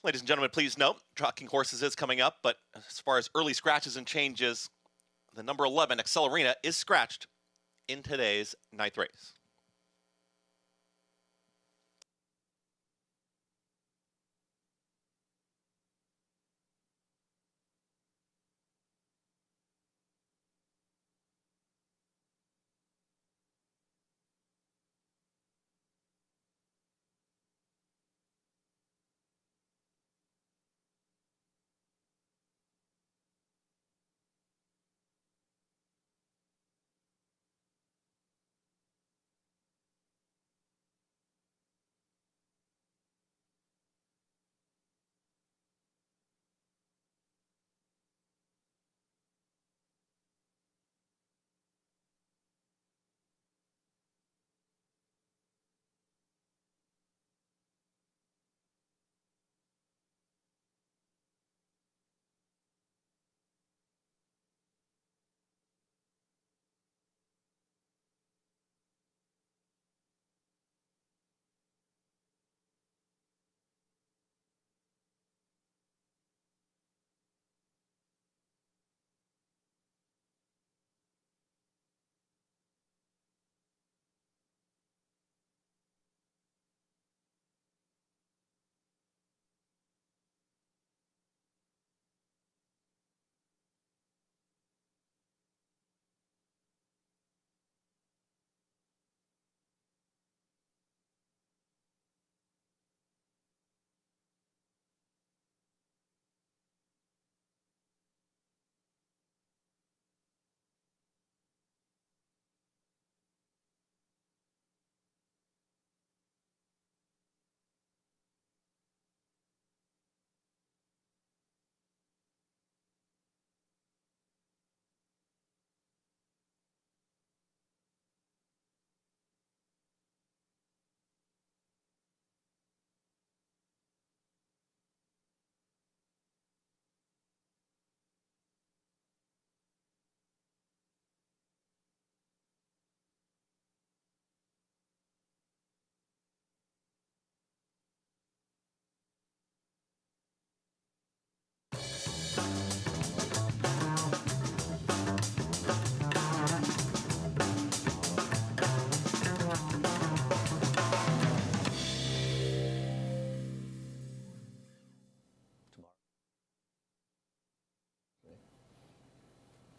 Ladies and gentlemen, please note, Talking Horses is coming up, but as far as early scratches and changes, the number 11, Accelerina, is scratched in today's ninth race.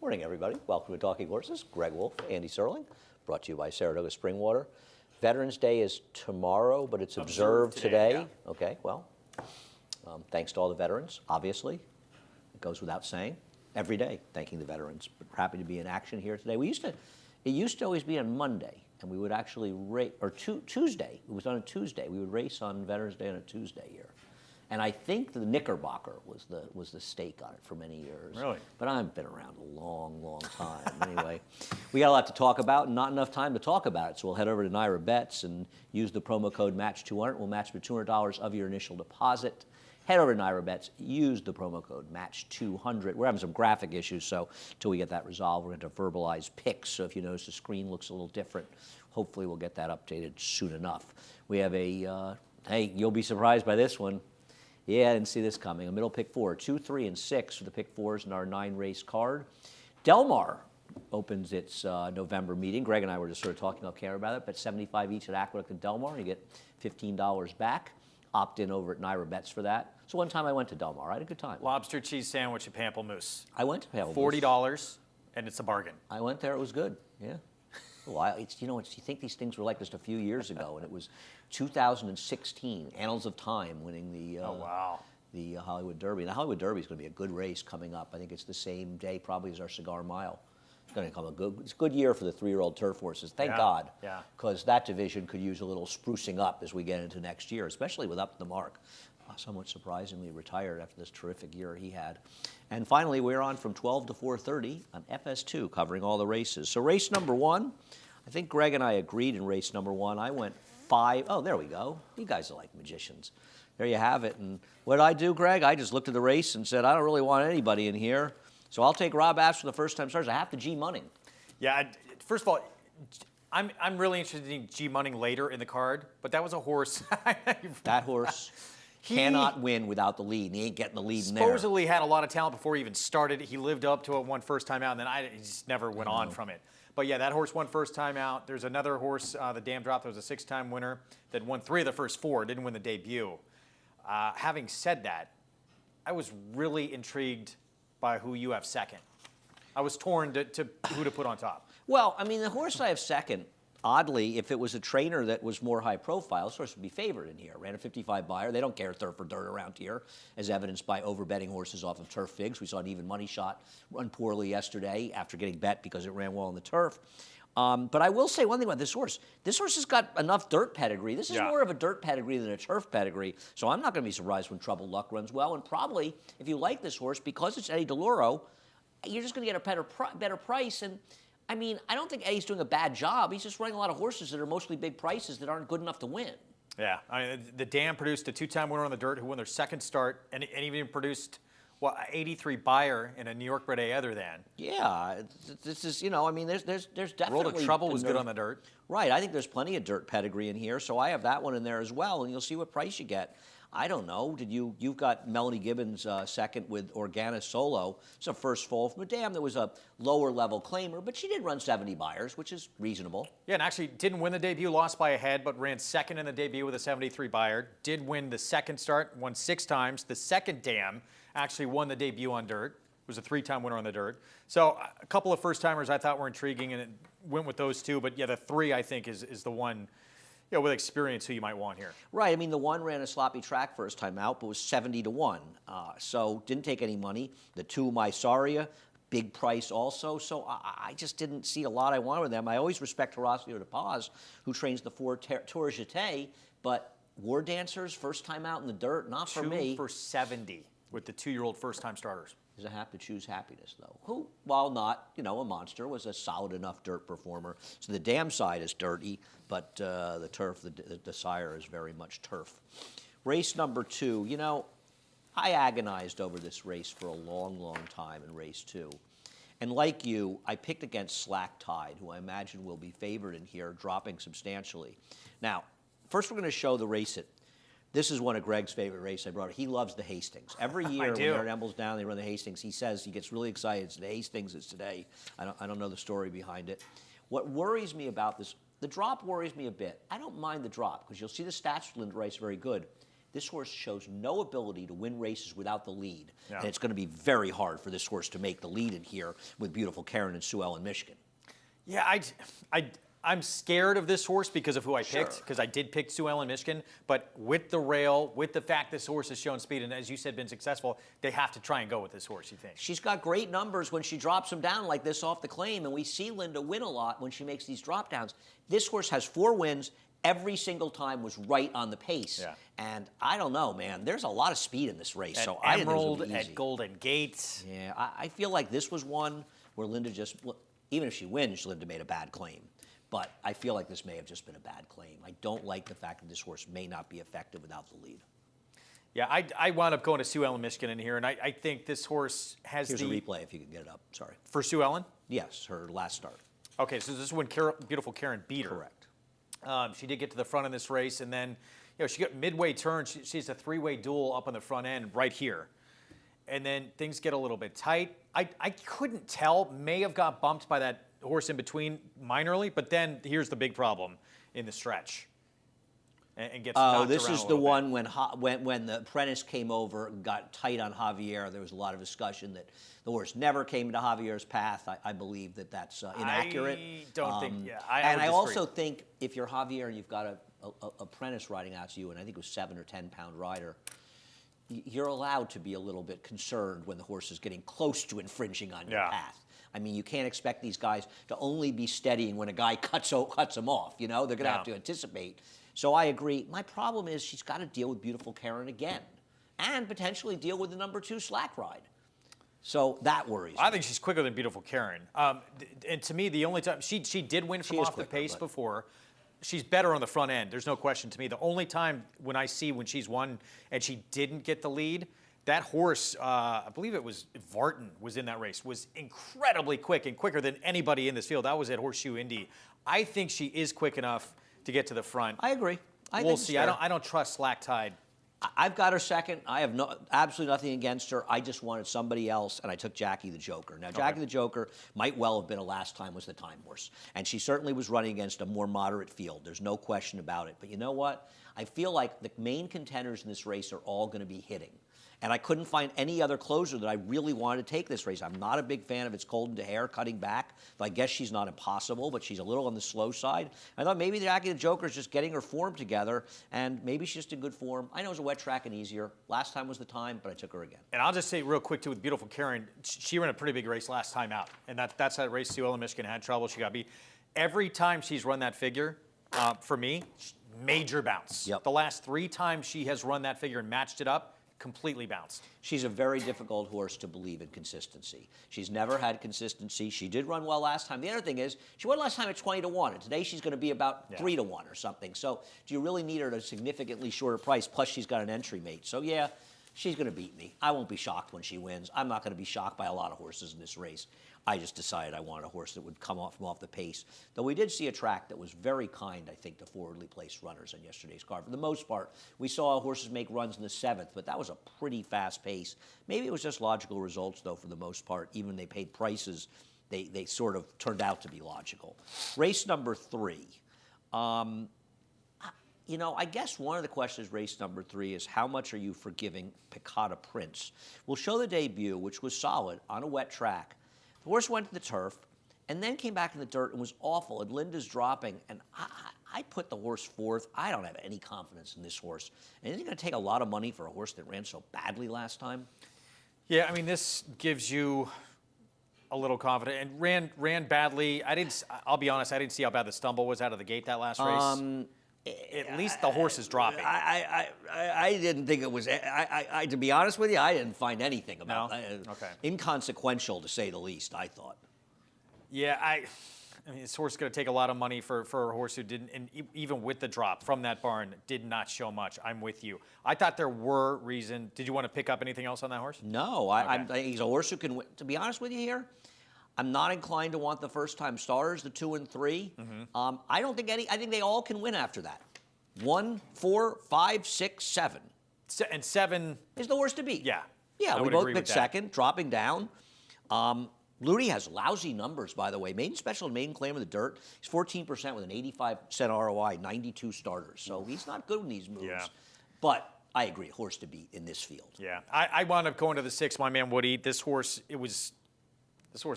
Morning, everybody. Welcome to Talking Horses. Greg Wolf, Andy Serling, brought to you by Saratoga Springwater. Veterans Day is tomorrow, but it's observed today. Yeah. Okay, well, thanks to all the veterans, obviously. It goes without saying. Every day, thanking the veterans. But happy to be in action here today. It used to always be on Monday, and we would actually race, or Tuesday. It was on a Tuesday. We would race on Veterans Day on a Tuesday here. And I think the Knickerbocker was the stake on it for many years. Really? But I've been around a long, long time. Anyway, we got a lot to talk about and not enough time to talk about it. So we'll head over to NYRA Bets and use the promo code MATCH200. We'll match for $200 of your initial deposit. Head over to NYRA Bets, use the promo code MATCH200. We're having some graphic issues, so until we get that resolved, we're going to verbalize picks. So if you notice the screen looks a little different, hopefully we'll get that updated soon enough. We have hey, you'll be surprised by this one. Yeah, I didn't see this coming. A middle pick four, 2, 3, and 6 for the pick fours in our 9-race card. Del Mar opens its November meeting. Greg and I were just sort of talking off camera about it, but $75 each at Aqueduct and Del Mar. You get $15 back. Opt in over at NYRA Bets for that. So one time I went to Del Mar. I had a good time. Lobster cheese sandwich at Pamplemousse. I went to Pamplemousse. $40, and it's a bargain. I went there. It was good. Yeah. Well, you think these things were like just a few years ago, and it was 2016, Annals of Time winning the the Hollywood Derby. And the Hollywood Derby is going to be a good race coming up. I think it's the same day probably as our Cigar Mile. It's going to come it's a good year for the 3-year-old turf horses. Thank God, because that division could use a little sprucing up as we get into next year, especially with Up the Mark. Somewhat surprisingly retired after this terrific year he had. And finally, we're on from 12 to 4:30 on FS2, covering all the races. So race number 1, I think Greg and I agreed in race number 1. I went 5. Oh, there we go. You guys are like magicians. There you have it. And what did I do, Greg? I just looked at the race and said, I don't really want anybody in here. So I'll take Rob Ashe for the first time starters. I have to G Munning. Yeah, first of all, I'm really interested in G Munning later in the card, but that was a horse. That horse. cannot win without the lead. And he ain't getting the lead in there. Supposedly had a lot of talent before he even started. He lived up to it one first time out, and then he just never went on from it. But yeah, that horse won first time out. There's another horse, the Dam Drop, that was a 6-time winner that won 3 of the first 4, didn't win the debut. Having said that, I was really intrigued by who you have second. I was torn to who to put on top. Well, I mean, the horse I have second, oddly, if it was a trainer that was more high profile, this horse would be favored in here. Ran a 55 buyer. They don't care turf for dirt around here, as evidenced by overbetting horses off of turf figs. We saw an even money shot run poorly yesterday after getting bet because it ran well on the turf. But I will say one thing about this horse. This horse has got enough dirt pedigree. This is more of a dirt pedigree than a turf pedigree. So I'm not going to be surprised when Troubled Luck runs well. And probably, if you like this horse, because it's Eddie DeLauro, you're just going to get a better price. And I mean, I don't think Eddie's doing a bad job. He's just running a lot of horses that are mostly big prices that aren't good enough to win. Yeah, I mean, the Dam produced a 2-time winner on the dirt who won their second start, and even produced, what, 83 buyer in a New York bred A other than. Yeah, this is, you know, I mean, there's definitely... World of Trouble was good on the dirt. Right, I think there's plenty of dirt pedigree in here, so I have that one in there as well, and you'll see what price you get. I don't know. You've got Melanie Gibbons second with Organa Solo. It's a first fall from a Dam that was a lower level claimer, but she did run 70 buyers, which is reasonable. Yeah, and actually didn't win the debut, lost by a head, but ran second in the debut with a 73 buyer. Did win the second start, won 6 times. The second Dam actually won the debut on dirt. Was a 3-time winner on the dirt. So a couple of first timers I thought were intriguing, and it went with those 2. But yeah, the 3 I think is the one. Yeah, with experience, who you might want here. Right. I mean, the 1 ran a sloppy track first time out, but was 70-1. So didn't take any money. The 2, Mysaria, big price also. So I just didn't see a lot I wanted with them. I always respect Horacio de Paz, who trains the 4 Tour Jeté, but War Dancers, first time out in the dirt, not for me. 2 for 70 with the 2-year-old first-time starters. Is a have to choose happiness, though. Who, while not, you know, a monster, was a solid enough dirt performer. So the Dam side is dirty, but the turf, the sire is very much turf. Race number 2, you know, I agonized over this race for a long, long time in race 2. And like you, I picked against Slack Tide, who I imagine will be favored in here, dropping substantially. Now, first we're going to show the race it. This is one of Greg's favorite races I brought. He loves the Hastings. Every year when Aaron Emble's down, they run the Hastings. He says he gets really excited. The Hastings is today. I don't know the story behind it. What worries me about this, the drop worries me a bit. I don't mind the drop because you'll see the stats for Linda Rice very good. This horse shows no ability to win races without the lead. Yeah. And it's going to be very hard for this horse to make the lead in here with Beautiful Karen and Sue Ellen, Michigan. Yeah, I'm scared of this horse because of who I picked, because I did pick Sue Ellen, Michigan. But with the rail, with the fact this horse has shown speed, and as you said, been successful, they have to try and go with this horse, you think? She's got great numbers when she drops them down like this off the claim, and we see Linda win a lot when she makes these drop downs. This horse has 4 wins. Every single time was right on the pace. Yeah. And I don't know, man. There's a lot of speed in this race. At so Emerald, I didn't think it was at Golden Gates. Yeah, I feel like this was one where Linda just, even if she wins, Linda made a bad claim. But I feel like this may have just been a bad claim. I don't like the fact that this horse may not be effective without the lead. Yeah, I wound up going to Sue Ellen, Michigan in here, and I think this horse has Here's a replay if you can get it up. Sorry. For Sue Ellen? Yes, her last start. Okay, so this is when Beautiful Karen beat her. Correct. She did get to the front in this race, and then she got midway turn. She's a 3-way duel up on the front end right here. And then things get a little bit tight. I couldn't tell. May have got bumped by that horse in between minorly, but then here's the big problem in the stretch. And gets knocked around this is the bit. one when the apprentice came over and got tight on Javier. There was a lot of discussion that the horse never came into Javier's path. I believe that that's inaccurate. I don't think, yeah. I also think if you're Javier and you've got a apprentice riding out to you, and I think it was 7 or 10 pound rider, you're allowed to be a little bit concerned when the horse is getting close to infringing on your path. I mean, you can't expect these guys to only be steadying when a guy cuts them off. You know, they're going to have to anticipate. So I agree. My problem is she's got to deal with Beautiful Karen again and potentially deal with the number 2 Slack Ride. So that worries me. I think she's quicker than Beautiful Karen. And to me, the only time she did win from off the pace before. She's better on the front end. There's no question to me. The only time when she's won and she didn't get the lead, that horse, I believe it was Vartan, was in that race, was incredibly quick and quicker than anybody in this field. That was at Horseshoe Indy. I think she is quick enough to get to the front. I agree. We'll see. I don't trust Slack Tide I've got her second. I have absolutely nothing against her. I just wanted somebody else, and I took Jackie the Joker. Now, Jackie the Joker might well have been a last time was the time horse, and she certainly was running against a more moderate field. There's no question about it. But you know what? I feel like the main contenders in this race are all going to be hitting. And I couldn't find any other closer that I really wanted to take this race. I'm not a big fan of It's Cold into Hair cutting back. So I guess she's not impossible, but she's a little on the slow side. I thought maybe Jackie the Joker is just getting her form together, and maybe she's just in good form. I know it's a wet track and easier. Last time was the time, but I took her again. And I'll just say real quick, too, with Beautiful Karen, she ran a pretty big race last time out. And that's that race Sue Ellen Michigan had trouble. She got beat. Every time she's run that figure, for me, major bounce. Yep. The last 3 times she has run that figure and matched it up, completely bounced. She's a very difficult horse to believe in consistency. She's never had consistency. She did run well last time. The other thing is, she won last time at 20-1, and today she's going to be about 3-1 or something. So do you really need her at a significantly shorter price? Plus, she's got an entry mate. So yeah, she's going to beat me. I won't be shocked when she wins. I'm not going to be shocked by a lot of horses in this race. I just decided I wanted a horse that would come off the pace. Though we did see a track that was very kind, I think, to forwardly placed runners on yesterday's card. For the most part, we saw horses make runs in the 7th, but that was a pretty fast pace. Maybe it was just logical results, though, for the most part. Even when they paid prices, they sort of turned out to be logical. Race number 3. You know, I guess one of the questions, race number 3, is how much are you forgiving Picada Prince? We'll show the debut, which was solid on a wet track. The horse went to the turf and then came back in the dirt and was awful. And Linda's dropping. And I put the horse 4th. I don't have any confidence in this horse. And isn't it going to take a lot of money for a horse that ran so badly last time? Yeah, I mean, this gives you a little confidence. And ran badly. I'll be honest, I didn't see how bad the stumble was out of the gate that last race. At least the horse is dropping. I didn't think it was. To be honest with you, I didn't find anything about that. Okay. Inconsequential, to say the least, I thought. Yeah, I mean, this horse is going to take a lot of money for a horse who didn't, and even with the drop from that barn, did not show much. I'm with you. I thought there were reason. Did you want to pick up anything else on that horse? No, he's a horse who can win. To be honest with you here, I'm not inclined to want the first-time starters, the 2 and 3. Mm-hmm. I don't think any. I think they all can win after that. 1, 4, 5, 6, 7. And 7 is the horse to beat. Yeah. Yeah, we both picked second, dropping down. Ludi has lousy numbers, by the way. Maiden Special and Maiden Claim in the dirt. He's 14% with an 85% ROI, 92 starters. So he's not good in these moves. Yeah. But I agree, horse to beat in this field. Yeah. I wound up going to the 6, my man Woody. This horse is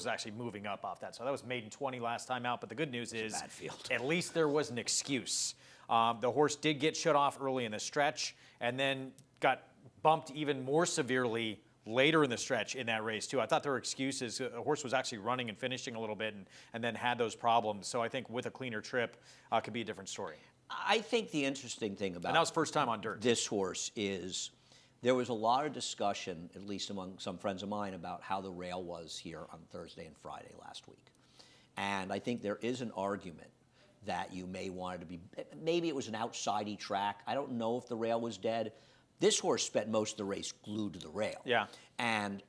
actually moving up off that. So that was maiden 20 last time out. But the good news is, bad field. At least there was an excuse. The horse did get shut off early in the stretch and then got bumped even more severely later in the stretch in that race, too. I thought there were excuses. The horse was actually running and finishing a little bit and then had those problems. So I think with a cleaner trip, could be a different story. I think the interesting thing about and that was first time on dirt. This horse is there was a lot of discussion, at least among some friends of mine, about how the rail was here on Thursday and Friday last week. And I think there is an argument that you may want it to be, maybe it was an outside-y track. I don't know if the rail was dead. This horse spent most of the race glued to the rail. Yeah. And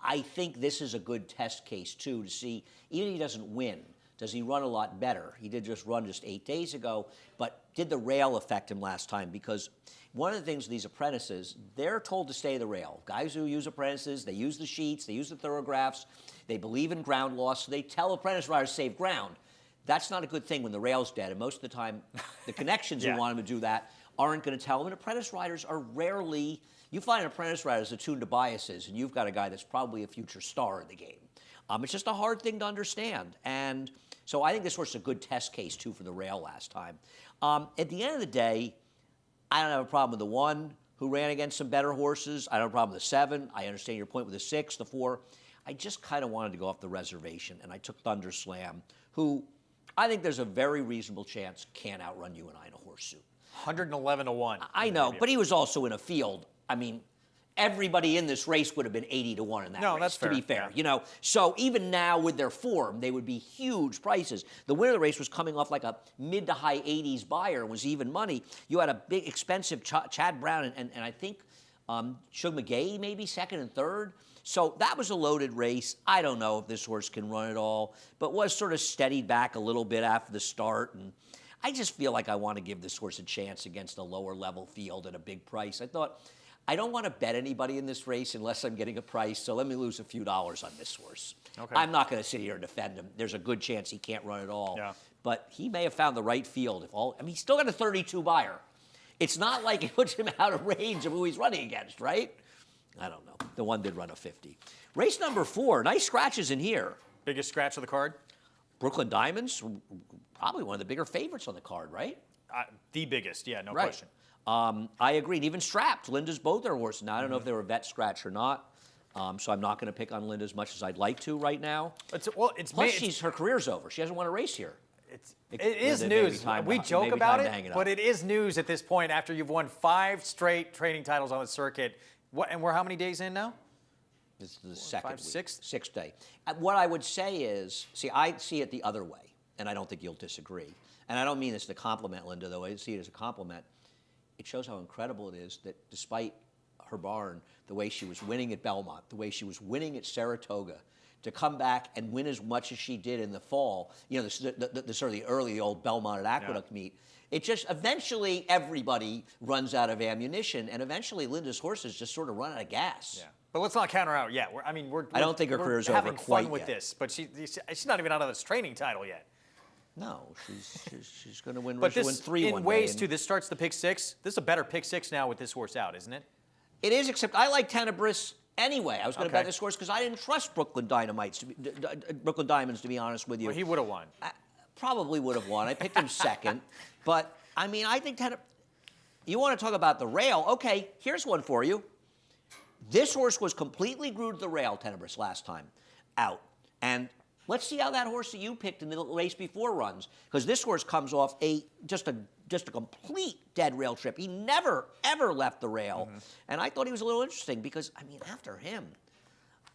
I think this is a good test case, too, to see, even if he doesn't win, does he run a lot better? He did just run 8 days ago, but did the rail affect him last time? Because one of the things with these apprentices, they're told to stay the rail. Guys who use apprentices, they use the sheets, they use the thoroughgraphs, they believe in ground loss, so they tell apprentice riders to save ground. That's not a good thing when the rail's dead, and most of the time, the connections who want them to do that aren't going to tell them. And apprentice riders are rarely, you find an apprentice rider is attuned to biases, and you've got a guy that's probably a future star in the game. It's just a hard thing to understand. And so I think this horse is a good test case, too, for the rail last time. At the end of the day, I don't have a problem with the 1 who ran against some better horses. I don't have a problem with the 7. I understand your point with the 6, the 4. I just kind of wanted to go off the reservation, and I took Thunder Slam, who I think there's a very reasonable chance can't outrun you and I in a horse suit. 111-1. I know, but he was also in a field. I mean, everybody in this race would have been 80-1 in that race, that's fair. to be fair. Yeah. You know, so even now with their form, they would be huge prices. The winner of the race was coming off like a mid to high 80s buyer and was even money. You had a big, expensive Chad Brown and I think Shug McGay maybe second and third. So that was a loaded race. I don't know if this horse can run at all, but was sort of steadied back a little bit after the start. And I just feel like I want to give this horse a chance against a lower level field at a big price. I thought, I don't want to bet anybody in this race unless I'm getting a price, so let me lose a few dollars on this horse. Okay. I'm not going to sit here and defend him. There's a good chance he can't run at all. Yeah. But he may have found the right field. He's still got a 32 buyer. It's not like it puts him out of range of who he's running against, right? I don't know. The one did run a 50. Race number 4, nice scratches in here. Biggest scratch of the card? Brooklyn Diamonds, probably one of the bigger favorites on the card, right? The biggest, yeah, no Right. question. I agree. And even Strapped, Linda's both their horses. Now, I don't know if they were vet scratch or not, so I'm not going to pick on Linda as much as I'd like to right now. Plus, her career's over. She hasn't won a race here. It is Linda, news. We joke about it, but it is news at this point after you've won 5 straight training titles on the circuit. And we're how many days in now? This is the second week. Sixth day. What I would say is, I see it the other way, and I don't think you'll disagree. And I don't mean this to compliment Linda, though. I see it as a compliment. It shows how incredible it is that despite her barn, the way she was winning at Belmont, the way she was winning at Saratoga, to come back and win as much as she did in the fall, the sort of the early old Belmont at Aqueduct meet, it just eventually everybody runs out of ammunition, and eventually Linda's horses just sort of run out of gas. Yeah. But let's not count her out yet. I don't think her career's over having quite fun with yet. this, but she's not even out of this training title yet. No, she's going to win. But she'll win this, 3 in one ways day, too, this starts the pick 6. This is a better pick 6 now with this horse out, isn't it? It is, except I like Tenebris anyway. I was going to Okay. bet this horse because I didn't trust Brooklyn Diamonds, to be honest with you. Well, he would have won. Probably would have won. I picked him second. But, I think you want to talk about the rail. Okay, here's one for you. This horse was completely glued to the rail, Tenebris, last time out. And let's see how that horse that you picked in the race before runs. Because this horse comes off just a complete dead rail trip. He never, ever left the rail. And I thought he was a little interesting because, after him,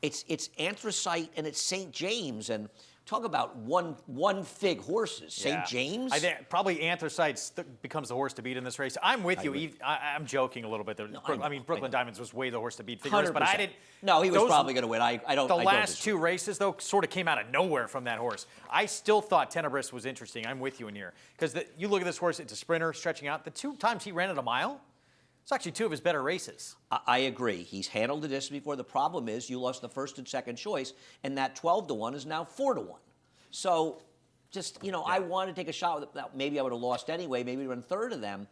it's Anthracite and it's St. James. And talk about one fig horses. St. James? I think probably Anthracite becomes the horse to beat in this race. I'm with you. I'm joking a little bit there. Brooklyn Diamonds was way the horse to beat figures, but I didn't. No, he was probably going to win. I don't. The last 2 races, though, sort of came out of nowhere from that horse. I still thought Tenebris was interesting. I'm with you in here. Because you look at this horse, it's a sprinter stretching out. The 2 times he ran at a mile, it's actually 2 of his better races. I agree. He's handled the distance before. The problem is you lost the first and second choice, and that 12-1 is now 4-1. So just, I want to take a shot with that. Maybe I would have lost anyway. Maybe run third of them.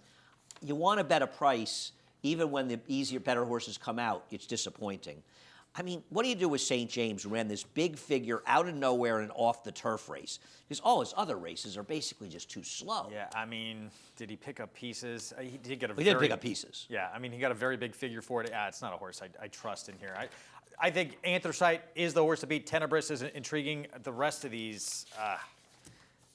You want to bet a price, even when the easier, better horses come out. It's disappointing. What do you do with St. James, who ran this big figure out of nowhere in an off-the-turf race? Because all his other races are basically just too slow. Yeah, did he pick up pieces? He did get a He did pick up pieces. Yeah, he got a very big figure for it. It's not a horse I trust in here. I think Anthracite is the horse to beat. Tenebris is intriguing. The rest of these,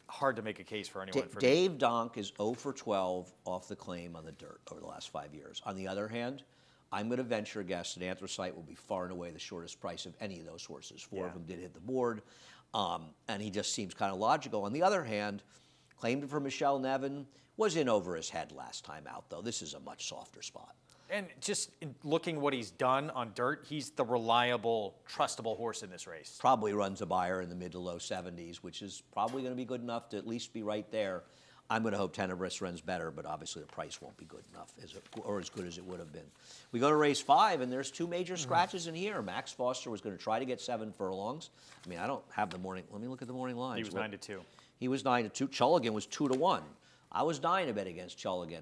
hard to make a case for anyone. Dave Donk is 0 for 12 off the claim on the dirt over the last 5 years. On the other hand, I'm going to venture a guess that Anthracite will be far and away the shortest price of any of those horses. 4 of them did hit the board, and he just seems kind of logical. On the other hand, claimed for Michelle Nevin, was in over his head last time out, though. This is a much softer spot. And just in looking what he's done on dirt, he's the reliable, trustable horse in this race. Probably runs a buyer in the mid to low 70s, which is probably going to be good enough to at least be right there. I'm going to hope Tenebris runs better, but obviously the price won't be good enough, or as good as it would have been. We go to race 5, and there's 2 major scratches in here. Max Foster was going to try to get 7 furlongs. I don't have the morning. Let me look at the morning lines. He was 9-2. He was 9-2. Chulligan was 2-1. I was dying to bet against Chulligan.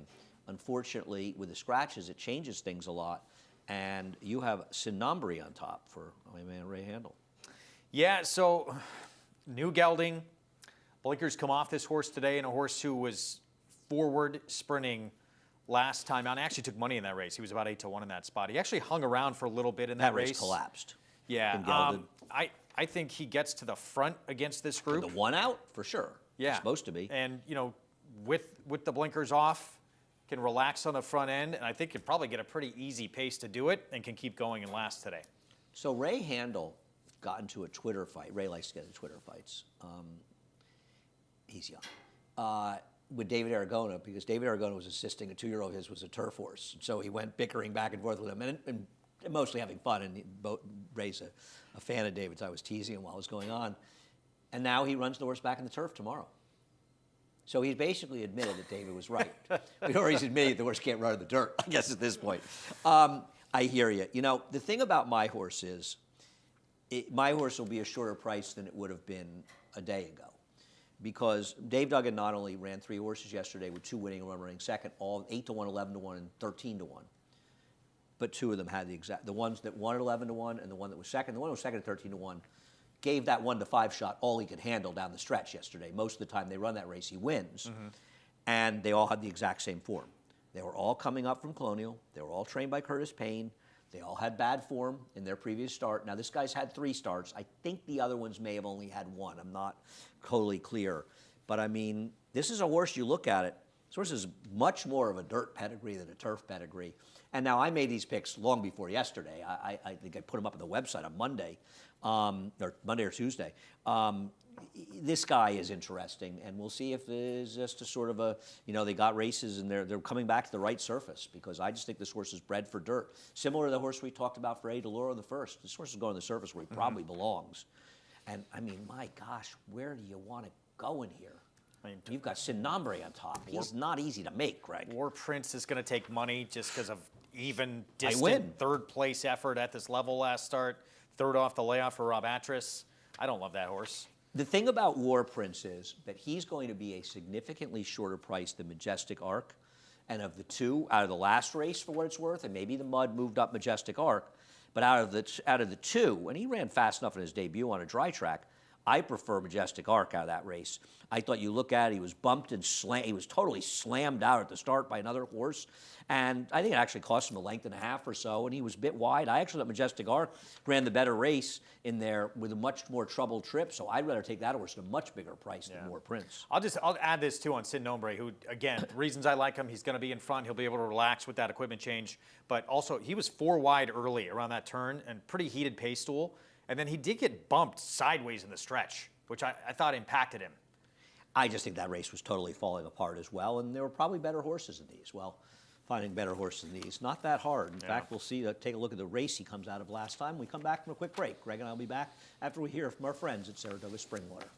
Unfortunately, with the scratches, it changes things a lot. And you have Sinambri on top for my man Ray Handel. Yeah, so new gelding. Blinkers come off this horse today, and a horse who was forward sprinting last time out. And actually took money in that race. He was about 8-1 in that spot. He actually hung around for a little bit in that race. That race collapsed. Yeah, I think he gets to the front against this group. The 1 out, for sure. Yeah. It's supposed to be. And, with the blinkers off, can relax on the front end, and I think can probably get a pretty easy pace to do it and can keep going and last today. So Ray Handel got into a Twitter fight. Ray likes to get into Twitter fights. He's young. With David Aragona, because David Aragona was assisting a 2-year-old. His was a turf horse. So he went bickering back and forth with him and mostly having fun. And Ray's a fan of David's. I was teasing him while it was going on. And now he runs the horse back in the turf tomorrow. So he's basically admitted that David was right. Or he's admitted the horse can't run in the dirt, I guess, at this point. I hear you. You know, the thing about my horse is, my horse will be a shorter price than it would have been a day ago. Because Dave Duggan not only ran 3 horses yesterday with 2 winning and 1 running second, all 8-1, 11-1, and 13-1. But 2 of them had the ones that won at 11-1 and the one that was second. The one that was second at 13-1 gave that 1-5 shot all he could handle down the stretch yesterday. Most of the time they run that race, he wins. Mm-hmm. And they all had the exact same form. They were all coming up from Colonial. They were all trained by Curtis Payne. They all had bad form in their previous start. Now, this guy's had 3 starts. I think the other ones may have only had 1. I'm not totally clear. But, I mean, this is a horse, you look at it, this horse is much more of a dirt pedigree than a turf pedigree. And now I made these picks long before yesterday. I think I put them up on the website on Monday, or Monday or Tuesday. This guy is interesting, and we'll see if it's just a sort of a, you know, they got races and they're coming back to the right surface, because I just think this horse is bred for dirt. Similar to the horse we talked about for A. DeLauro the first. This horse is going to the surface where he probably belongs. And, I mean, my gosh, where do you want to go in here? I mean, you've got Sin Nombre on top. He's not easy to make, Greg. War Prince is going to take money just because of even distant third-place effort at this level last start. Third off the layoff for Rob Atras. I don't love that horse. The thing about War Prince is that he's going to be a significantly shorter price than Majestic Arc. And of the 2, out of the last race, for what it's worth, and maybe the mud moved up Majestic Arc, but out of the 2, and he ran fast enough in his debut on a dry track, I prefer Majestic Arc out of that race. I thought you look at it, he was bumped and he was totally slammed out at the start by another horse. And I think it actually cost him a length and a half or so, and he was a bit wide. I actually thought Majestic Arc ran the better race in there with a much more troubled trip, so I'd rather take that horse at a much bigger price than War Prince. I'll add this too on Sin Nombre, who, again, the reasons I like him, he's going to be in front, he'll be able to relax with that equipment change, but also he was 4 wide early around that turn and pretty heated pace stool, and then he did get bumped sideways in the stretch, which I thought impacted him. I just think that race was totally falling apart as well, and there were probably better horses than these. Well, finding better horses than these, not that hard. In fact, we'll see, take a look at the race he comes out of last time. We come back from a quick break. Greg and I will be back after we hear from our friends at Saratoga Springwater.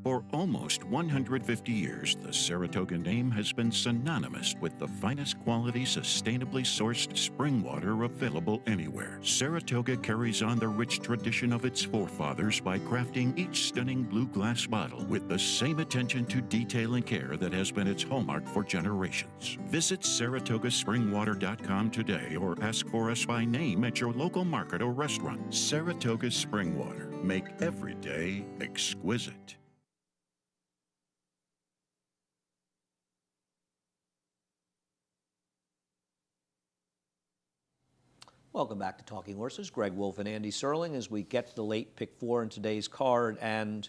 For almost 150 years, the Saratoga name has been synonymous with the finest quality, sustainably sourced spring water available anywhere. Saratoga carries on the rich tradition of its forefathers by crafting each stunning blue glass bottle with the same attention to detail and care that has been its hallmark for generations. Visit SaratogaSpringwater.com today or ask for us by name at your local market or restaurant. Saratoga Springwater. Make every day exquisite. Welcome back to Talking Horses. Greg Wolf and Andy Serling as we get to the late pick 4 in today's card. And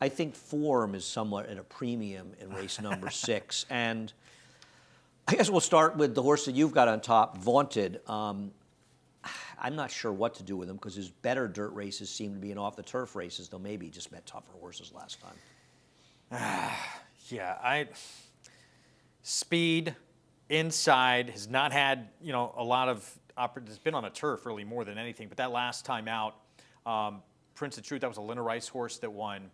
I think form is somewhat at a premium in race number 6. And I guess we'll start with the horse that you've got on top, Vaunted. I'm not sure what to do with him because his better dirt races seem to be in off the turf races, though maybe he just met tougher horses last time. Speed, inside, has not had, a lot of, has been on the turf really more than anything, but that last time out, Prince of Truth, that was a Linda Rice horse that won.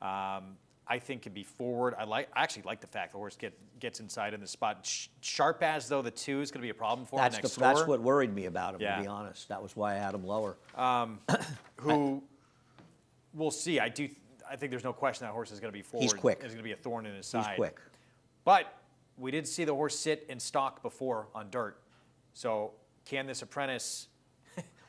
I think could be forward. I actually like the fact the horse gets inside in the spot. Sharp as though the 2 is going to be a problem for him next door. That's what worried me about him, to be honest. That was why I had him lower. Who we'll see. I think there's no question that horse is going to be forward. He's quick. It's going to be a thorn in his side. He's quick. But we did see the horse sit in stock before on dirt. So can this apprentice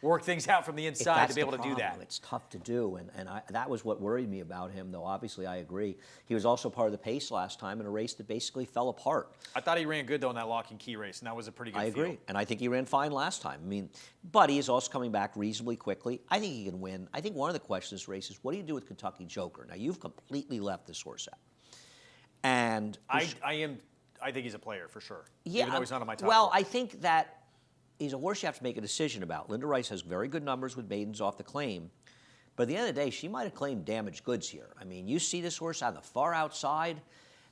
work things out from the inside to be able to do that? It's tough to do, and that was what worried me about him, though obviously I agree. He was also part of the pace last time in a race that basically fell apart. I thought he ran good, though, in that Lock and Key race, and that was a pretty good field. I agree, and I think he ran fine last time. But he is also coming back reasonably quickly. I think he can win. I think one of the questions in this race is, what do you do with Kentucky Joker? Now, you've completely left this horse out. And I think he's a player, for sure, yeah, even though he's not on my top Well, four. I think that he's a horse you have to make a decision about. Linda Rice has very good numbers with maidens off the claim. But at the end of the day, she might have claimed damaged goods here. You see this horse on the far outside.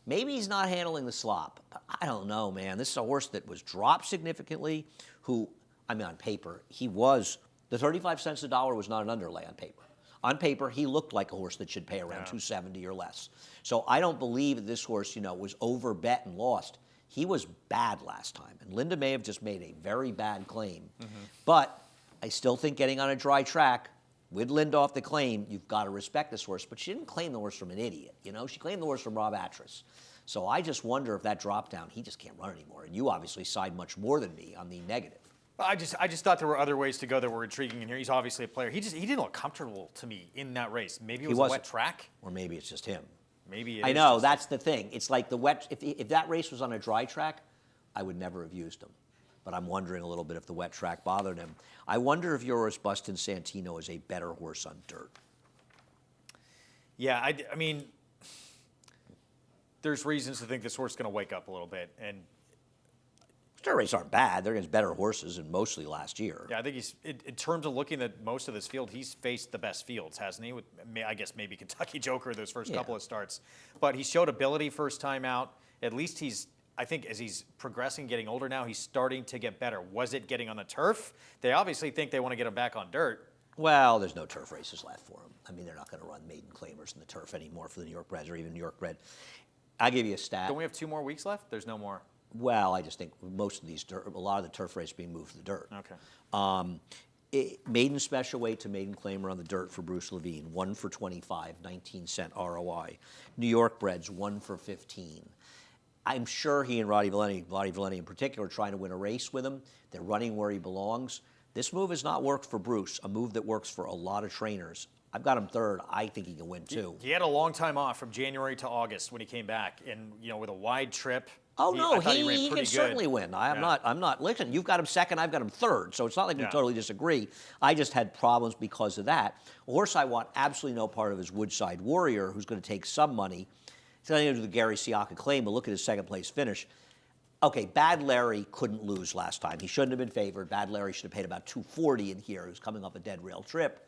Maybe he's not handling the slop. But I don't know, man. This is a horse that was dropped significantly, on paper, he was, the 35 cents a dollar was not an underlay on paper. On paper, he looked like a horse that should pay around 270 or less. So I don't believe that this horse, was over bet and lost. He was bad last time, and Linda may have just made a very bad claim. But I still think getting on a dry track with Linda off the claim, you've got to respect this horse. But she didn't claim the horse from an idiot, She claimed the horse from Rob Atras. So I just wonder if that drop down, he just can't run anymore. And you obviously side much more than me on the negative. I just thought there were other ways to go that were intriguing in here. He's obviously a player. He didn't look comfortable to me in that race. Maybe it was a wet track. Or maybe it's just him. Maybe I know, that's the thing. It's like the wet, if that race was on a dry track, I would never have used him. But I'm wondering a little bit if the wet track bothered him. I wonder if yours Bustin Santino is a better horse on dirt. Yeah, I mean, there's reasons to think this horse is going to wake up a little bit. And dirt races aren't bad. They're against better horses than mostly last year. yeah, I think in terms of looking at most of this field, he's faced the best fields, hasn't he? With, I guess maybe Kentucky Joker those first couple of starts. But he showed ability first time out. At least I think as he's progressing, getting older now, he's starting to get better. Was it getting on the turf? They obviously think they want to get him back on dirt. Well, there's no turf races left for him. I mean, they're not going to run maiden claimers in the turf anymore for the New York Breds or even New York Bred. I'll give you a stat. Don't we have 2 more weeks left? There's no more. Well, I just think most of these a lot of the turf races being moved to the dirt. Okay. Maiden special weight to maiden claimer on the dirt for Bruce Levine, 1 for 25, 19-cent ROI. New York Breds, 1 for 15. I'm sure he and Roddy Valenti in particular, are trying to win a race with him. They're running where he belongs. This move has not worked for Bruce, a move that works for a lot of trainers. I've got him third. I think he can win too. He had a long time off from January to August when he came back, and with a wide trip. Oh no, he can certainly win. I'm not. Listen, you've got him second. I've got him third. So it's not like we totally disagree. I just had problems because of that. A horse I want absolutely no part of is Woodside Warrior, who's going to take some money. It's nothing to do with the Gary Siaka claim, but look at his second place finish. Okay, Bad Larry couldn't lose last time. He shouldn't have been favored. Bad Larry should have paid about $240 in here. He was coming up a dead rail trip.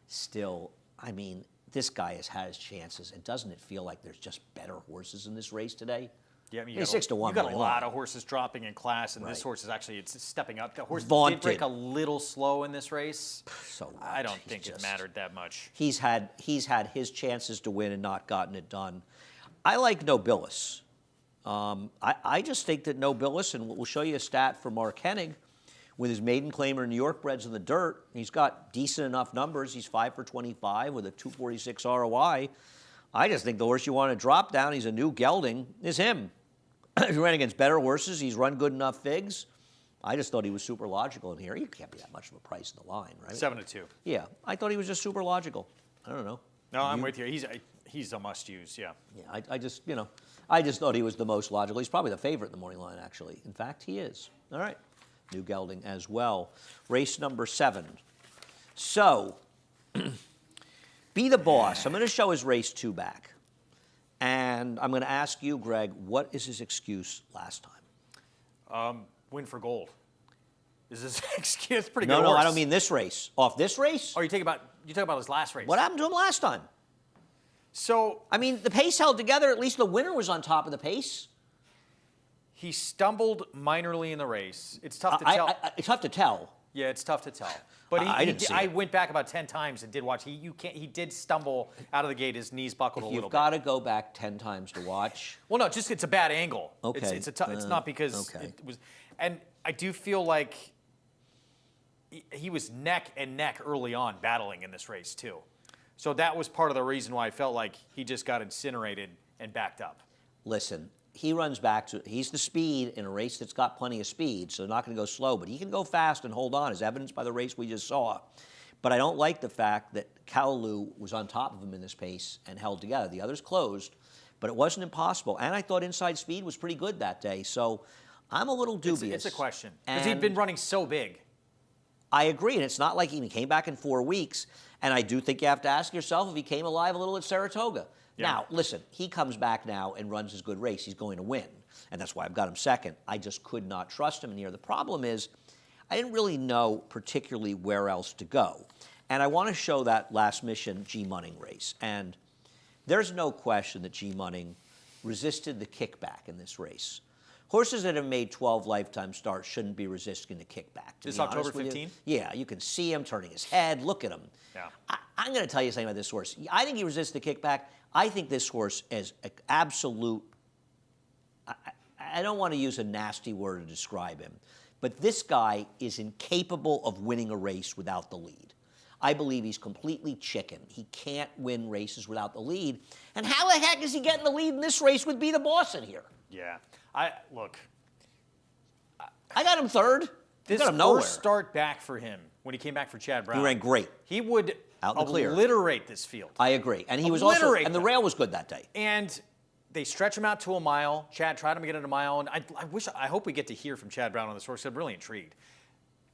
Still, I mean, this guy has had his chances, and doesn't it feel like there's just better horses in this race today? Yeah, I mean, he's 6-1. You got a lot of horses dropping in class, and this horse is actually stepping up. The horse Vaunted. did break a little slow in this race. So I don't think it mattered that much. He's had his chances to win and not gotten it done. I like Nobilis. I just think that Nobilis, and we'll show you a stat for Mark Hennig, with his maiden claimer New York Breds in the dirt, he's got decent enough numbers. He's 5 for 25 with a 246 ROI. I just think the horse you want to drop down, he's a new gelding, is him. He's running against better horses. He's run good enough figs. I just thought he was super logical in here. He can't be that much of a price in the line, right? 7-2. Yeah, I thought he was just super logical. I don't know. No, I'm with you. He's a must-use, yeah. Yeah, I just thought he was the most logical. He's probably the favorite in the morning line, actually. In fact, he is. All right. New gelding as well. Race number 7. So, Be the Boss. I'm going to show his race 2 back. And I'm going to ask you, Greg, what is his excuse last time? Win for gold. Is his excuse? It's pretty good. No, horse. I don't mean this race. Off this race? Oh, you talk about his last race. What happened to him last time? So I mean, the pace held together. At least the winner was on top of the pace. he stumbled minorly in the race. It's tough to tell. It's tough to tell. Yeah, it's tough to tell. But I went back about 10 times and did watch. He did stumble out of the gate. His knees buckled a little bit. You've got to go back 10 times to watch. Well, no, just it's a bad angle. Okay. It's not because it was. And I do feel like he was neck and neck early on battling in this race too. So that was part of the reason why I felt like he just got incinerated and backed up. Listen, he runs back to, he's the speed in a race that's got plenty of speed, so they're not going to go slow, but he can go fast and hold on, as evidenced by the race we just saw. But I don't like the fact that Callaloo was on top of him in this pace and held together. The others closed, but it wasn't impossible. And I thought Inside Speed was pretty good that day, so I'm a little dubious. It's a question, because he'd been running so big. I agree, and it's not like he came back in 4 weeks, and I do think you have to ask yourself if he came alive a little at Saratoga. Yeah. Now, listen, he comes back now and runs his good race. He's going to win, and that's why I've got him second. I just could not trust him in here. The problem is I didn't really know particularly where else to go, and I want to show that Last Mission G. Munning race, and there's no question that G. Munning resisted the kickback in this race. Horses that have made 12 lifetime starts shouldn't be resisting the kickback. This October 15th? Yeah, you can see him turning his head. Look at him. Yeah. I'm going to tell you something about this horse. I think he resists the kickback. I think this horse is an absolute. I don't want to use a nasty word to describe him, but this guy is incapable of winning a race without the lead. I believe he's completely chicken. He can't win races without the lead. And how the heck is he getting the lead in this race with Be the Boss in here? Yeah. Look. I got him third. This got him nowhere. first start back for him when he came back for Chad Brown. He ran great. He would Out in the clear. obliterate this field. I agree. And he was also, and the rail was good that day. And they stretch him out to a mile. Chad tried him to get it a mile. And I hope we get to hear from Chad Brown on this horse. I'm really intrigued.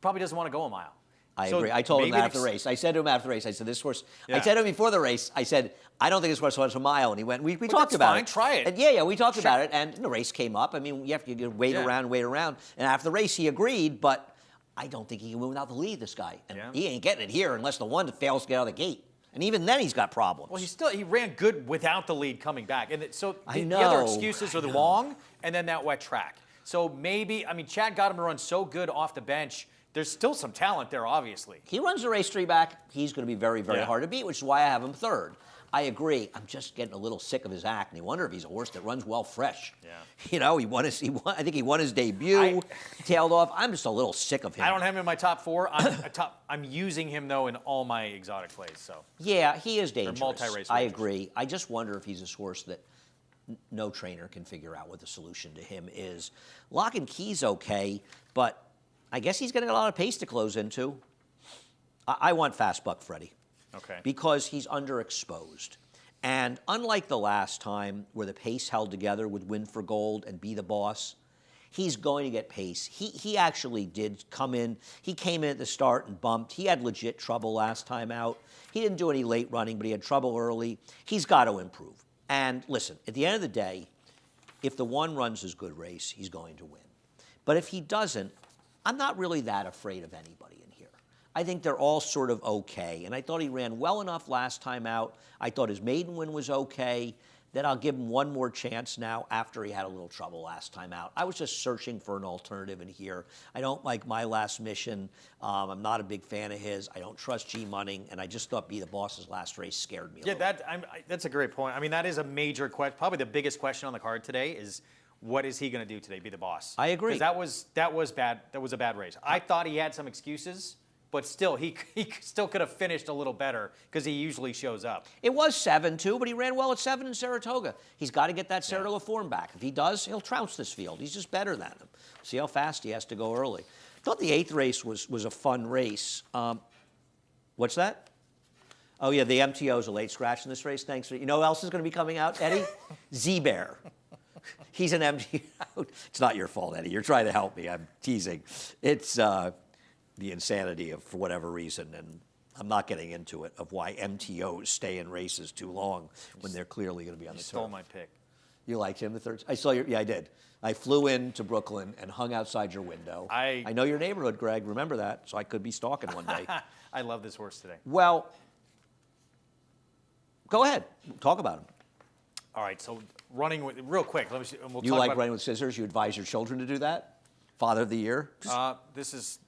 Probably doesn't want to go a mile. I agree. I told him that after the race. I said to him after the race, I said, this horse, I said to him before the race, I said, I don't think this horse wants a mile. And he went, we talked about it. Try it. And yeah, we talked about it. And the race came up. I mean, you have to wait around. And after the race, he agreed, but I don't think he can win without the lead, this guy. And he ain't getting it here unless the one fails to get out of the gate. And even then, he's got problems. Well, he ran good without the lead coming back. And so the other excuses are the long and then that wet track. So maybe, Chad got him to run so good off the bench. There's still some talent there, obviously. He runs the race 3 back. He's going to be very, very hard to beat, which is why I have him third. I agree. I'm just getting a little sick of his act, and you wonder if he's a horse that runs well fresh. Yeah. You know, I think he won his debut, tailed off. I'm just a little sick of him. I don't have him in my top 4. I'm using him, though, in all my exotic plays. So yeah, he is dangerous. Multi-race I rangers. agree. I just wonder if he's a horse that no trainer can figure out what the solution to him is. Lock and Key's okay, but I guess he's getting a lot of pace to close into. I want Fast Buck Freddie. Okay. Because he's underexposed. And unlike the last time where the pace held together with Win for Gold and Be the Boss, he's going to get pace. He actually did come in. He came in at the start and bumped. He had legit trouble last time out. He didn't do any late running, but he had trouble early. He's got to improve. And listen, at the end of the day, if the one runs his good race, he's going to win. But if he doesn't, I'm not really that afraid of anybody in here. I think they're all sort of okay. And I thought he ran well enough last time out. I thought his maiden win was okay. Then I'll give him one more chance now after he had a little trouble last time out. I was just searching for an alternative in here. I don't like My Last Mission. I'm not a big fan of his. I don't trust G Munning. And I just thought Be the Boss's last race scared me a little. That's a great point. That is a major question. Probably the biggest question on the card today is, what is he going to do today? Be the boss. I agree. Because that was bad. That was a bad race. I thought he had some excuses, but still, he still could have finished a little better because he usually shows up. It was 7, too, but he ran well at 7 in Saratoga. He's got to get that Saratoga form back. If he does, he'll trounce this field. He's just better than him. See how fast he has to go early. I thought the 8th race was a fun race. What's that? Oh, yeah, the MTO's a late scratch in this race. Thanks. You know who else is going to be coming out, Eddie? Z-Bear. He's an MTO. It's not your fault, Eddie. You're trying to help me. I'm teasing. It's the insanity of, for whatever reason, and I'm not getting into it, of why MTOs stay in races too long when they're clearly going to be on the turf. You stole my pick. You liked him the third? I saw your. Yeah, I did. I flew into Brooklyn and hung outside your window. I know your neighborhood, Greg. Remember that, so I could be stalking one day. I love this horse today. Well, go ahead. Talk about him. All right, so running with, real quick. You like running with scissors? You advise your children to do that? Father of the Year? This is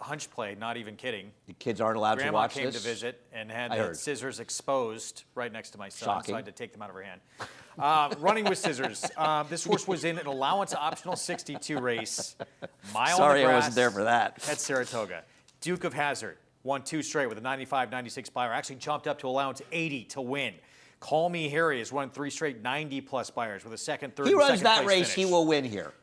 hunch play, not even kidding. The kids aren't allowed to watch this? Grandma came to visit and had the scissors exposed right next to my son, Shocking. so I had to take them out of her hand. Running with scissors. This horse was in an allowance optional 62 race. Mile Sorry, on the grass I wasn't there for that. at Saratoga. Duke of Hazard won 2 straight with a 95-96 buyer. Actually jumped up to allowance 80 to win. Call Me Harry has won 3 straight 90-plus buyers with a second, third, He and runs second that place race, finish. he will win here.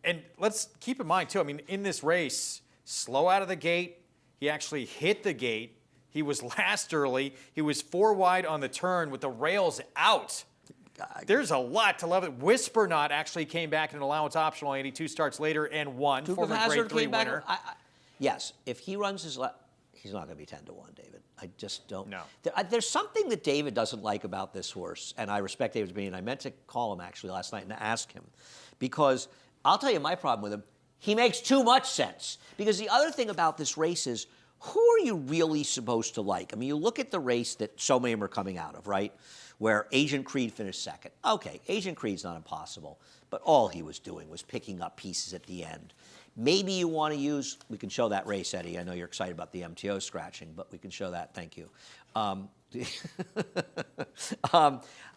And let's keep in mind, too, in this race, slow out of the gate. He actually hit the gate. He was last early. He was 4 wide on the turn with the rails out. There's a lot to love. Whisper Not actually came back in an allowance optional 82 starts later and won. Duke Former of Hazard grade 3 came back. winner. Yes, if he runs his he's not going to be 10 to 1, David. I just don't. No. There's something that David doesn't like about this horse, and I respect David's opinion. I meant to call him actually last night and ask him, because I'll tell you my problem with him. He makes too much sense. Because the other thing about this race is, who are you really supposed to like? You look at the race that so many of them are coming out of, right? Where Agent Creed finished second. Okay, Agent Creed's not impossible, but all he was doing was picking up pieces at the end. Maybe you want to use, we can show that race, Eddie. I know you're excited about the MTO scratching, but we can show that. Thank you.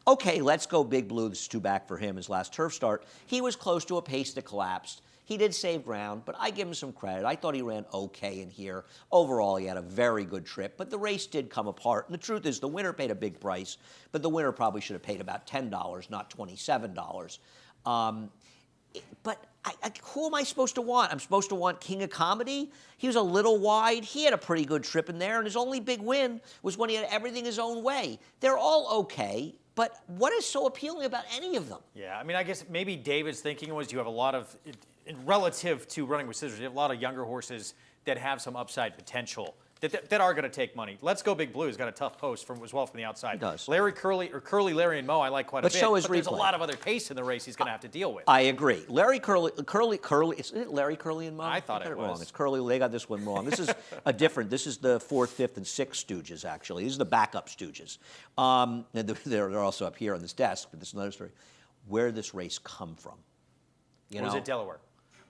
Okay, let's go Big Blue. This is 2 back for him, his last turf start. He was close to a pace that collapsed. He did save ground, but I give him some credit. I thought he ran okay in here. Overall, he had a very good trip, but the race did come apart. And the truth is, the winner paid a big price, but the winner probably should have paid about $10, not $27. But who am I supposed to want? I'm supposed to want King of Comedy? He was a little wide. He had a pretty good trip in there, and his only big win was when he had everything his own way. They're all okay, but what is so appealing about any of them? Yeah, I mean, I guess maybe David's thinking was you have a lot of, relative to running with scissors, you have a lot of younger horses that have some upside potential. That are going to take money. Let's Go Big Blue's got a tough post as well from the outside. He does. Curly, Larry, and Mo I like quite a bit. So is but there's a Replay. lot of other pace in the race he's going to have to deal with. I agree. Curly, isn't it Larry, Curly, and Mo? I thought got it wrong. was. It's Curly. They got this one wrong. This is this is the 4th, 5th, and 6th Stooges, actually. These are the backup Stooges. And they're also up here on this desk, but this is another story. Where did this race come from? Was it Delaware?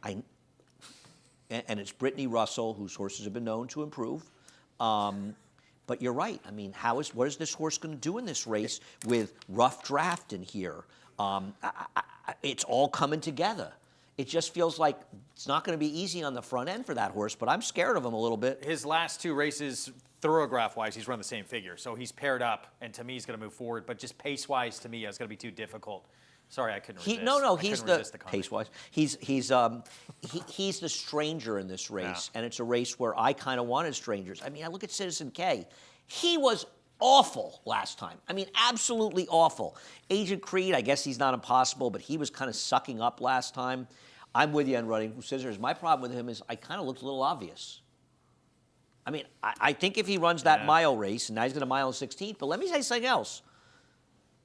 And it's Brittany Russell, whose horses have been known to improve. But you're right. I mean, what is this horse going to do in this race with rough draft in here? It's all coming together. It just feels like it's not going to be easy on the front end for that horse, but I'm scared of him a little bit. His last 2 races, thoroughgraph-wise, he's run the same figure. So he's paired up, and to me, he's going to move forward. But just pace-wise, to me, it's going to be too difficult. Sorry, I couldn't resist. He's the pace-wise. He's the stranger in this race, and it's a race where I kind of wanted strangers. I mean, I look at Citizen K. He was awful last time. I mean, absolutely awful. Agent Creed, I guess he's not impossible, but he was kind of sucking up last time. I'm with you on running scissors. My problem with him is I kind of looked a little obvious. I mean, I think if he runs that mile race, and now he's going to mile 16th, but let me say something else.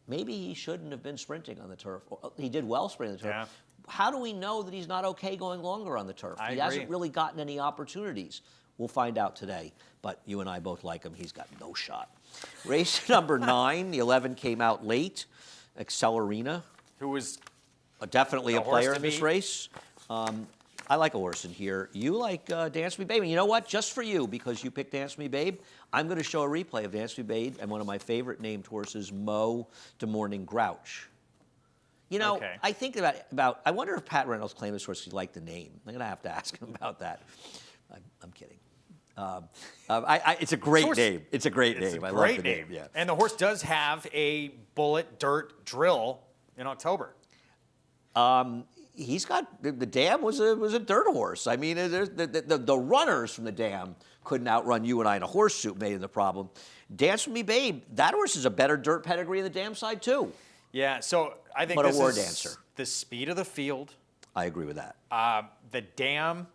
Maybe he shouldn't have been sprinting on the turf. He did well sprinting on the turf. Yeah. How do we know that he's not okay going longer on the turf? He hasn't really gotten any opportunities. We'll find out today. But you and I both like him. He's got no shot. Race number 9, the 11 came out late. Accelerina. Who was definitely a player in this beat. race. I like a horse in here. You like Dance with Me Babe. And you know what? Just for you, because you picked Dance with Me Babe, I'm going to show a replay of Dance with Me Babe and one of my favorite named horses, Mo de Morning Grouch. You know, I think about I wonder if Pat Reynolds claimed this horse he liked the name. I'm going to have to ask him about that. I'm kidding. It's a great name. It's a great name. I love the name. Yeah. And the horse does have a bullet dirt drill in October. He's got the dam was a dirt horse. I mean, the runners from the dam couldn't outrun you and I in a horse suit, made it the problem. Dance with Me Babe, that horse is a better dirt pedigree than the dam side too. Yeah, so I think But this a war is dancer. the speed of the field. I agree with that. The dam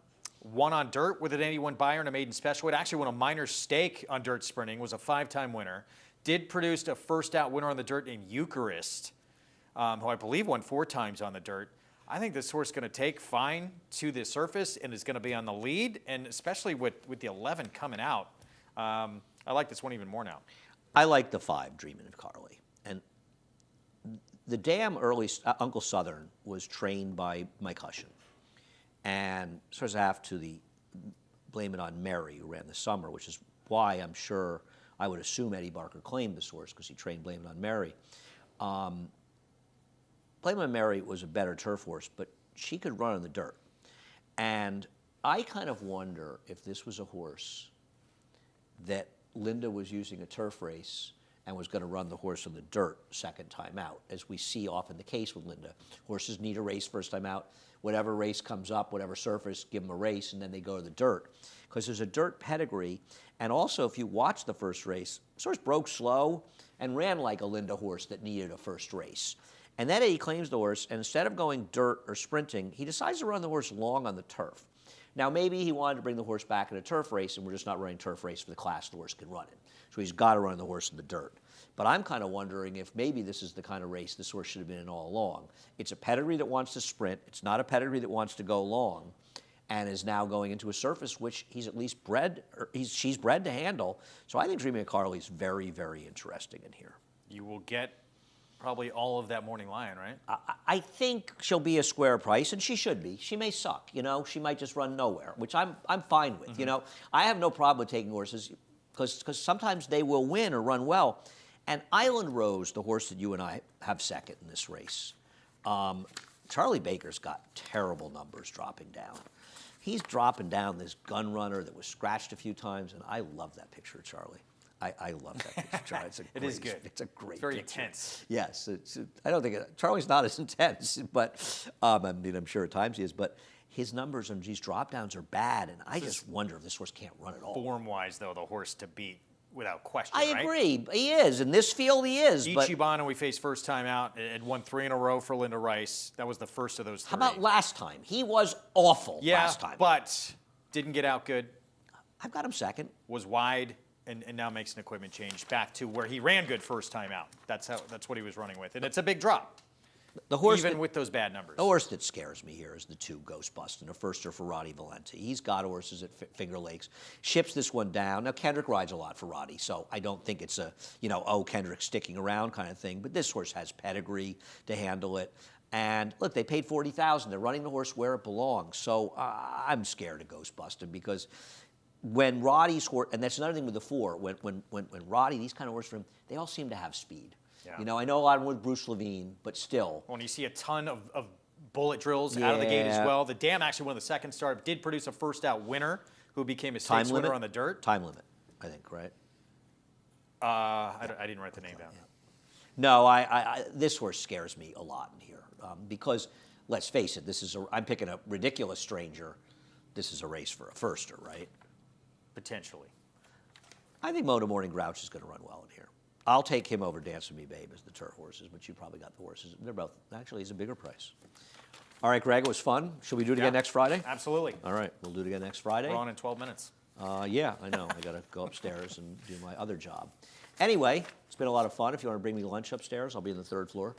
won on dirt with an 81 Buyer and a maiden special. It actually won a minor stake on dirt sprinting, was a 5-time winner. Did produce a first out winner on the dirt named Eucharist, who I believe won 4 times on the dirt. I think this horse is going to take fine to the surface and is going to be on the lead, and especially with the 11 coming out. I like this one even more now. I like the 5, Dreamin' of Carly. And the dam early, Uncle Southern was trained by Mike Hushin. And sort of have to blame it on Mary, who ran the summer, which is why I'm sure I would assume Eddie Barker claimed this horse, because he trained Blame It on Mary. Blame It on Mary was a better turf horse, but she could run in the dirt. And I kind of wonder if this was a horse that Linda was using a turf race and was going to run the horse in the dirt second time out, as we see often the case with Linda. Horses need a race first time out. Whatever race comes up, whatever surface, give them a race, and then they go to the dirt. Because there's a dirt pedigree, and also if you watch the first race, this horse broke slow and ran like a Linda horse that needed a first race. And then he claims the horse, and instead of going dirt or sprinting, he decides to run the horse long on the turf. Now, maybe he wanted to bring the horse back in a turf race, and we're just not running turf race for the class the horse can run in. So he's got to run the horse in the dirt. But I'm kind of wondering if maybe this is the kind of race this horse should have been in all along. It's a pedigree that wants to sprint. It's not a pedigree that wants to go long, and is now going into a surface which he's at least bred, or she's bred to handle. So I think Dreaming of Carly is very, very interesting in here. You will get probably all of that morning line, right? I think she'll be a square price, and she should be. She may suck, you know. She might just run nowhere, which I'm fine with. You know, I have no problem with taking horses because sometimes they will win or run well. And Island Rose, the horse that you and I have second in this race, Charlie Baker's got terrible numbers dropping down. He's dropping down this gun runner that was scratched a few times, and I love that picture of Charlie. I love that picture, Charlie. It is good. It's a great It's very picture. intense. Yes. I don't think Charlie's not as intense, but I mean, I'm sure at times he is, but his numbers on these drop downs are bad, and I just wonder if this horse can't run at all. Form-wise, though, the horse to beat without question, I right? agree. He is. In this field, he is. But Ichibana we faced first time out. It won 3 in a row for Linda Rice. That was the first of those 3. how about last time? He was awful last time. But didn't get out good. I've got him second. Was wide and now makes an equipment change back to where he ran good first time out. That's what he was running with, and it's a big drop. The horse even that, with those bad numbers. The horse that scares me here is the 2 Ghost Bustin', a firster for Roddy Valenti. He's got horses at Finger Lakes. Ships this one down. Now, Kendrick rides a lot for Roddy, so I don't think it's a, you know, oh, Kendrick's sticking around kind of thing. But this horse has pedigree to handle it. And look, they paid $40,000. They're running the horse where it belongs. So I'm scared of Ghost Bustin' because when Roddy's horse, and that's another thing with the 4, when Roddy, these kind of horses for him, they all seem to have speed. Yeah. You know, I know a lot of them with Bruce Levine, but still. When you see a ton of bullet drills out of the gate as well. The Dam actually won the second start, did produce a first out winner who became a stakes winner on the dirt. Time limit, I think, right? I didn't write the name down. No, this horse scares me a lot in here because, let's face it, I'm picking a ridiculous stranger. This is a race for a firster, right? Potentially. I think Moto Morning Grouch is going to run well in here. I'll take him over Dance With Me Babe as the turf horses, but you probably got the horses. They're both, actually, he's a bigger price. All right, Greg, it was fun. Should we do it again next Friday? Absolutely. All right, we'll do it again next Friday. We're on in 12 minutes. Yeah, I know. I got to go upstairs and do my other job. Anyway, it's been a lot of fun. If you want to bring me lunch upstairs, I'll be on the 3rd floor.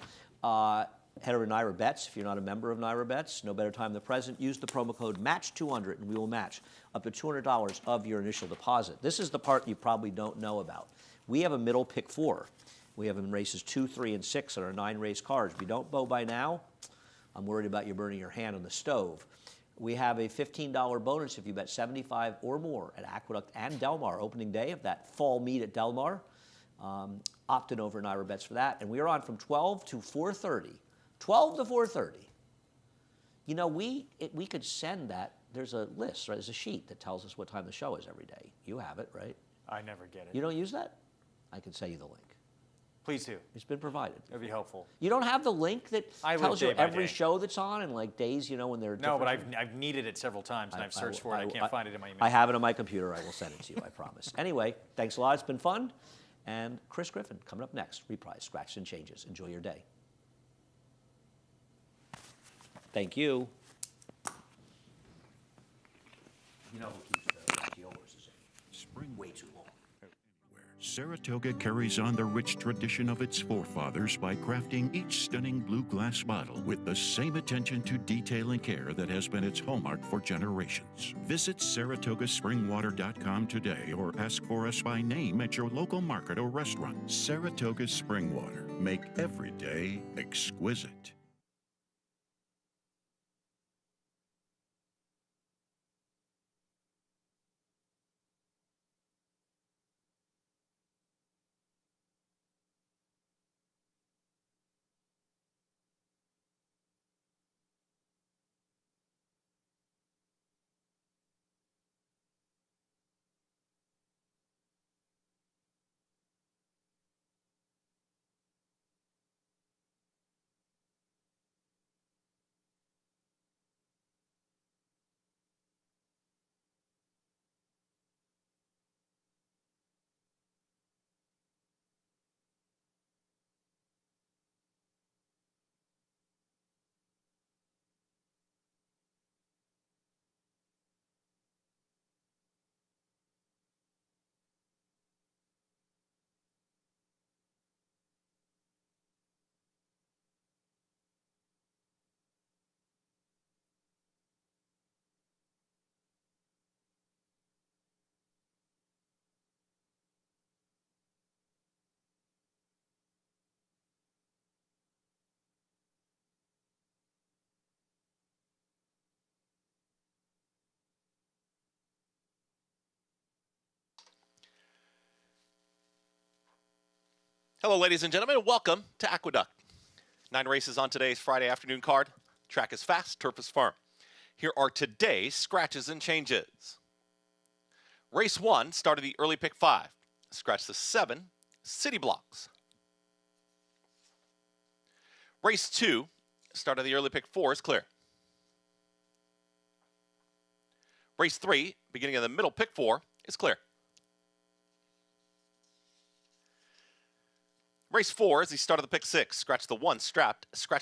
Head over to Naira Bets. If you're not a member of Naira Bets, no better time than the present. Use the promo code MATCH200, and we will match up to $200 of your initial deposit. This is the part you probably don't know about. We have a middle pick 4. We have in races 2, 3, and 6 on our 9 race cards. If you don't bow by now, I'm worried about you burning your hand on the stove. We have a $15 bonus if you bet 75 or more at Aqueduct and Del Mar opening day of that fall meet at Del Mar. Opt in over Naira Bets for that. And we are on from 12 to 4:30. 12 to 4:30. You know, we could send that. There's a list, right? There's a sheet that tells us what time the show is every day. You have it, right? I never get it. You don't use that? I can send you the link. Please do. It's been provided. That'd be helpful. You don't have the link that I tells you live day by every day. show that's on and like days, you know, when they're No, but different? I've needed it several times, and I've searched for it. I can't find it in my email. I have it on my computer. I will send it to you, I promise. Anyway, thanks a lot. It's been fun. And Chris Griffin coming up next. Reprise, Scratch and Changes. Enjoy your day. Thank you. You know who keeps the GO horses in? Spring Way too long. Saratoga carries on the rich tradition of its forefathers by crafting each stunning blue glass bottle with the same attention to detail and care that has been its hallmark for generations. Visit SaratogaSpringwater.com today or ask for us by name at your local market or restaurant. Saratoga Spring Water. Make every day exquisite. Hello, ladies and gentlemen, and welcome to Aqueduct. 9 races on today's Friday afternoon card. Track is fast, turf is firm. Here are today's scratches and changes. Race 1 started the early pick 5. Scratch the 7, City Blocks. Race 2 started the early pick 4 is clear. Race 3, beginning of the middle pick 4 is clear. Race 4 is the start of the pick 6. Scratch the 1, Strapped. Scratch